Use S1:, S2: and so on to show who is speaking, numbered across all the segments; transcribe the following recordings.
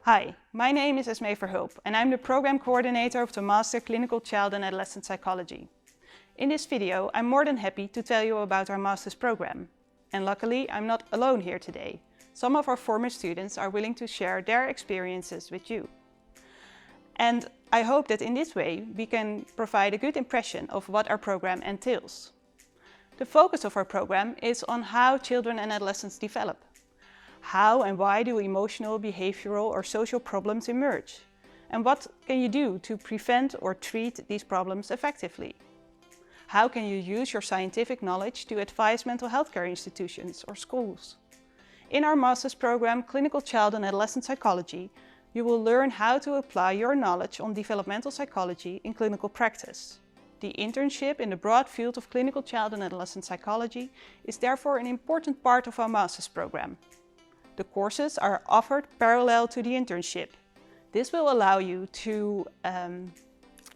S1: Hi, my name is Esmee Verhulp and I'm the Program Coordinator of the Master Clinical Child and Adolescent Psychology. In this video, I'm more than happy to tell you about our Master's program. And luckily, I'm not alone here today. Some of our former students are willing to share their experiences with you. And I hope that in this way, we can provide a good impression of what our program entails. The focus of our program is on how children and adolescents develop. How and why do emotional, behavioral or social problems emerge? And what can you do to prevent or treat these problems effectively? How can you use your scientific knowledge to advise mental health care institutions or schools? In our master's program, Clinical Child and Adolescent Psychology, you will learn how to apply your knowledge on developmental psychology in clinical practice. The internship in the broad field of clinical child and adolescent psychology is therefore an important part of our master's program. The courses are offered parallel to the internship. This will allow you to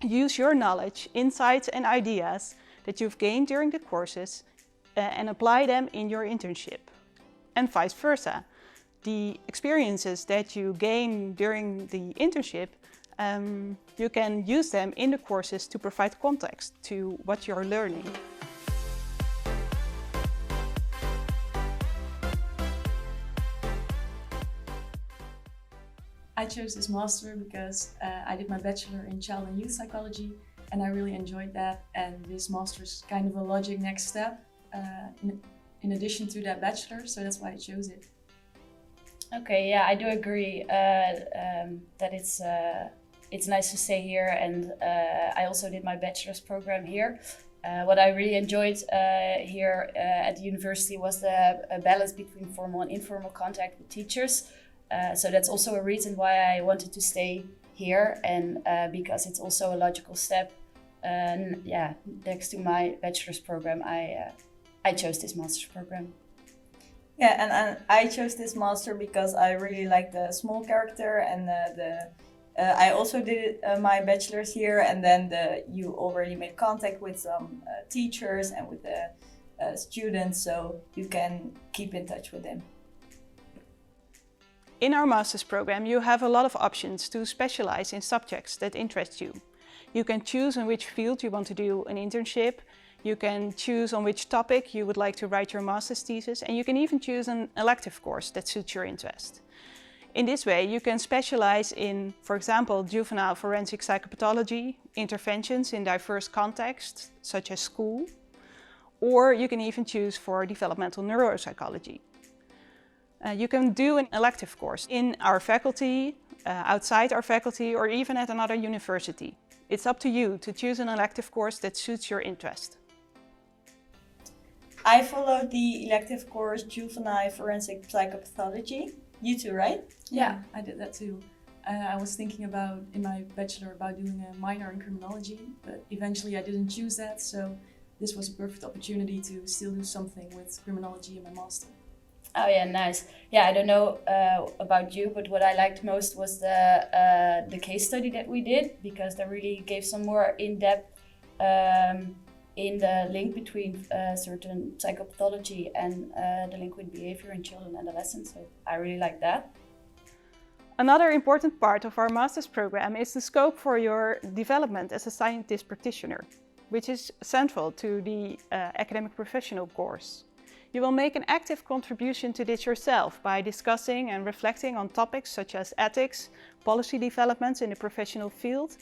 S1: use your knowledge, insights and ideas that you've gained during the courses and apply them in your internship. And vice versa. The experiences that you gain during the internship, you can use them in the courses to provide context to what you're learning.
S2: I chose this master because I did my bachelor in child and youth psychology and I really enjoyed that, and this master is kind of a logic next step in addition to that bachelor, so that's why I chose it.
S3: Okay, yeah, I do agree that it's nice to stay here, and I also did my bachelor's program here. What I really enjoyed here at the university was the balance between formal and informal contact with teachers. So that's also a reason why I wanted to stay here, and because it's also a logical step. Yeah, next to my bachelor's program, I chose this master's program.
S4: Yeah, and I chose this master because I really like the small character, and I also did my bachelor's here, and then you already made contact with some teachers and with the students, so you can keep in touch with them.
S1: In our master's program, you have a lot of options to specialize in subjects that interest you. You can choose in which field you want to do an internship. You can choose on which topic you would like to write your master's thesis, and you can even choose an elective course that suits your interest. In this way, you can specialize in, for example, juvenile forensic psychopathology, interventions in diverse contexts, such as school, or you can even choose for developmental neuropsychology. You can do an elective course in our faculty, outside our faculty, or even at another university. It's up to you to choose an elective course that suits your interest.
S4: I followed the elective course Juvenile Forensic Psychopathology. You too, right?
S2: Yeah, I did that too. I was thinking about, in my bachelor, about doing a minor in criminology, but eventually I didn't choose that, so this was a perfect opportunity to still do something with criminology in my master.
S3: Oh yeah, nice. Yeah, I don't know about you, but what I liked most was the case study that we did, because that really gave some more in-depth in the link between certain psychopathology and the link with behavior in children and adolescents. So I really like that.
S1: Another important part of our master's program is the scope for your development as a scientist practitioner, which is central to the academic professional course. You will make an active contribution to this yourself by discussing and reflecting on topics such as ethics, policy developments in the professional field,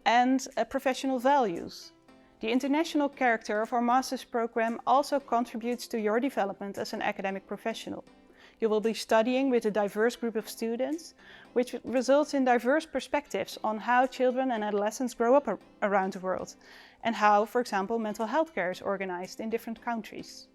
S1: and professional values. The international character of our master's program also contributes to your development as an academic professional. You will be studying with a diverse group of students, which results in diverse perspectives on how children and adolescents grow up around the world, and how, for example, mental health care is organized in different countries.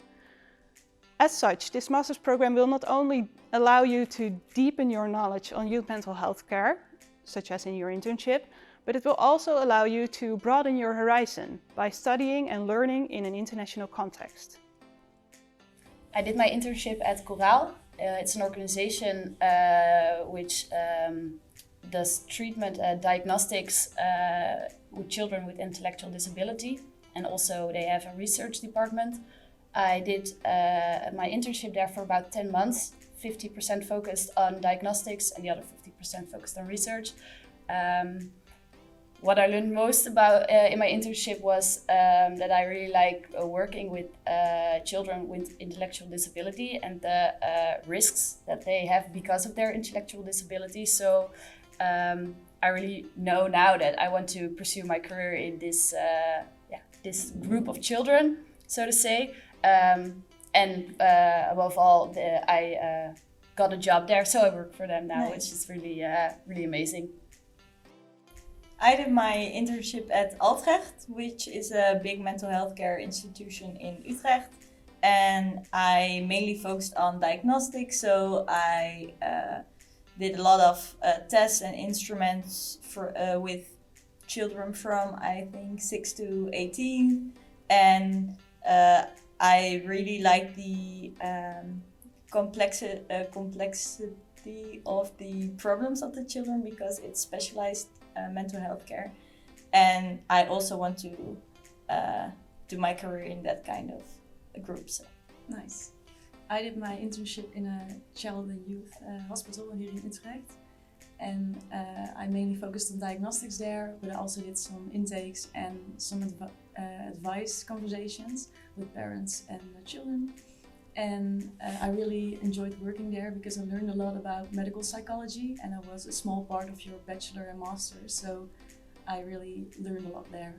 S1: As such, this master's program will not only allow you to deepen your knowledge on youth mental health care, such as in your internship, but it will also allow you to broaden your horizon by studying and learning in an international context.
S3: I did my internship at Coraal. It's an organization which does treatment diagnostics with children with intellectual disability, and also they have a research department. I did my internship there for about 10 months, 50% focused on diagnostics and the other 50% focused on research. What I learned most about in my internship was that I really like working with children with intellectual disability and the risks that they have because of their intellectual disability. So I really know now that I want to pursue my career in this this group of children, so to say. And above all, I got a job there, so I work for them now,
S4: Nice.
S3: which is really really amazing.
S4: I did my internship at Utrecht, which is a big mental health care institution in Utrecht. And I mainly focused on diagnostics, so I did a lot of tests and instruments with children from, I think, 6 to 18. And I really like the complexity of the problems of the children because it's specialized mental health care. And I also want to do my career in that kind of group. So.
S2: Nice. I did my internship in a child and youth hospital here in Utrecht. And I mainly focused on diagnostics there, but I also did some intakes and some advice conversations with parents and children. And I really enjoyed working there because I learned a lot about medical psychology and I was a small part of your bachelor and master, so I really learned a lot there.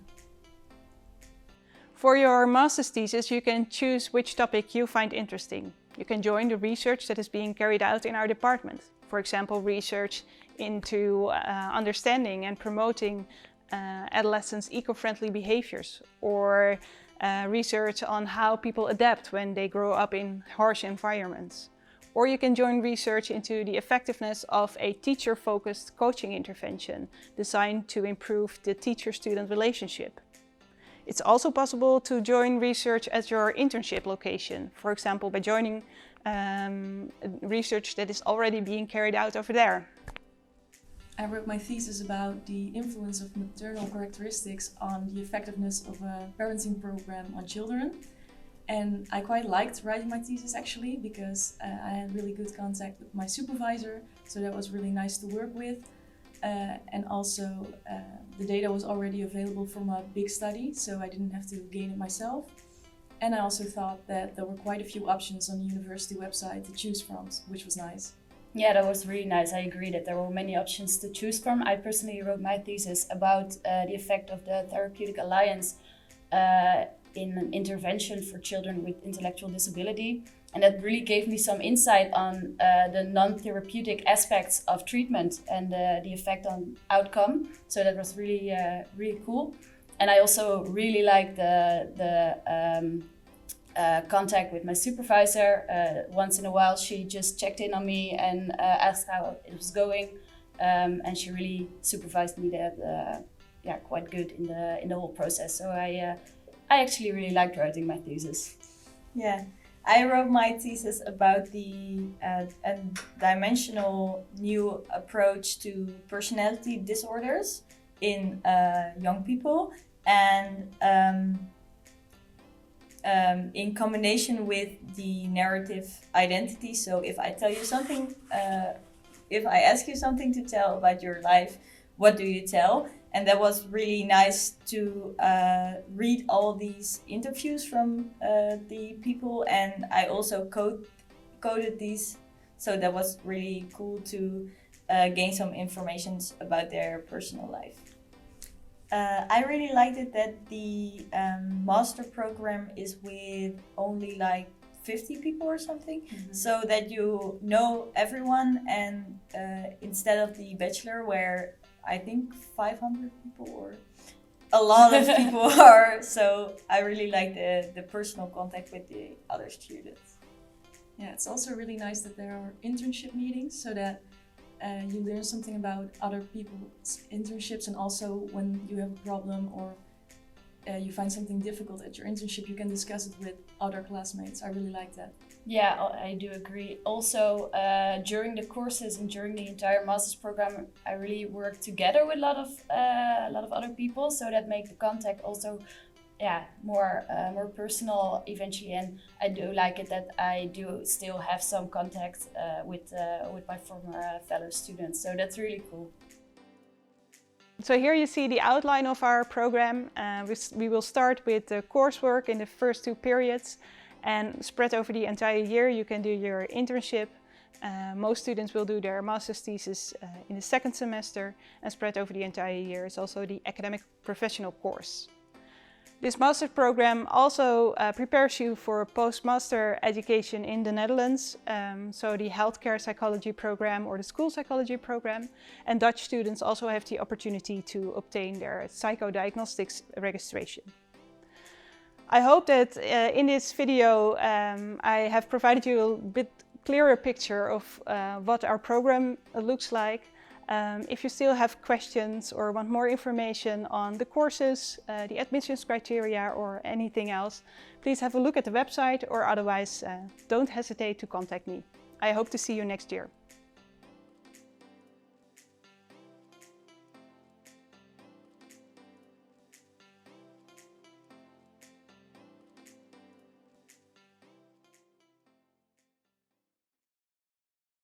S1: For your master's thesis, you can choose which topic you find interesting. You can join the research that is being carried out in our department. For example, research into understanding and promoting adolescents' eco-friendly behaviors, or research on how people adapt when they grow up in harsh environments. Or you can join research into the effectiveness of a teacher-focused coaching intervention designed to improve the teacher-student relationship. It's also possible to join research at your internship location, for example by joining research that is already being carried out over there.
S2: I wrote my thesis about the influence of maternal characteristics on the effectiveness of a parenting program on children. And I quite liked writing my thesis actually because I had really good contact with my supervisor, so that was really nice to work with. And also the data was already available from a big study, so I didn't have to gain it myself. And I also thought that there were quite a few options on the university website to choose from, which was nice.
S3: Yeah, that was really nice. I agree that there were many options to choose from. I personally wrote my thesis about the effect of the Therapeutic Alliance in an intervention for children with intellectual disability. And that really gave me some insight on the non-therapeutic aspects of treatment and the effect on outcome. So that was really, really cool. And I also really liked the contact with my supervisor. Once in a while, she just checked in on me and asked how it was going. And she really supervised me that, quite good in the whole process. So I actually really liked writing my thesis.
S4: Yeah. I wrote my thesis about the dimensional new approach to personality disorders in young people, and in combination with the narrative identity. So if I tell you something, if I ask you something to tell about your life, what do you tell? And that was really nice to read all these interviews from the people, and I also coded these, so that was really cool to gain some information about their personal life. I really liked it that the master program is with only like 50 people or something, so that you know everyone, and instead of the bachelor where I think 500 people or a lot of people are. So I really like the personal contact with the other students.
S2: Yeah, it's also really nice that there are internship meetings so that you learn something about other people's internships, and also when you have a problem or you find something difficult at your internship, you can discuss it with other classmates. I really like that.
S3: Yeah, I do agree. Also, during the courses and during the entire master's program, I really worked together with a lot of other people, so that made the contact also more personal eventually, and I do like it that I do still have some contact with my former fellow students. So that's really cool.
S1: So here you see the outline of our program. We will start with the coursework in the first 2 periods and spread over the entire year. You can do your internship. Most students will do their master's thesis in the 2nd semester and spread over the entire year. It's also the academic professional course. This master's program also prepares you for postmaster education in the Netherlands, so the healthcare psychology program or the school psychology program. And Dutch students also have the opportunity to obtain their psychodiagnostics registration. I hope that in this video I have provided you a bit clearer picture of what our program looks like. If you still have questions or want more information on the courses, the admissions criteria or anything else, please have a look at the website, or otherwise don't hesitate to contact me. I hope to see you next year.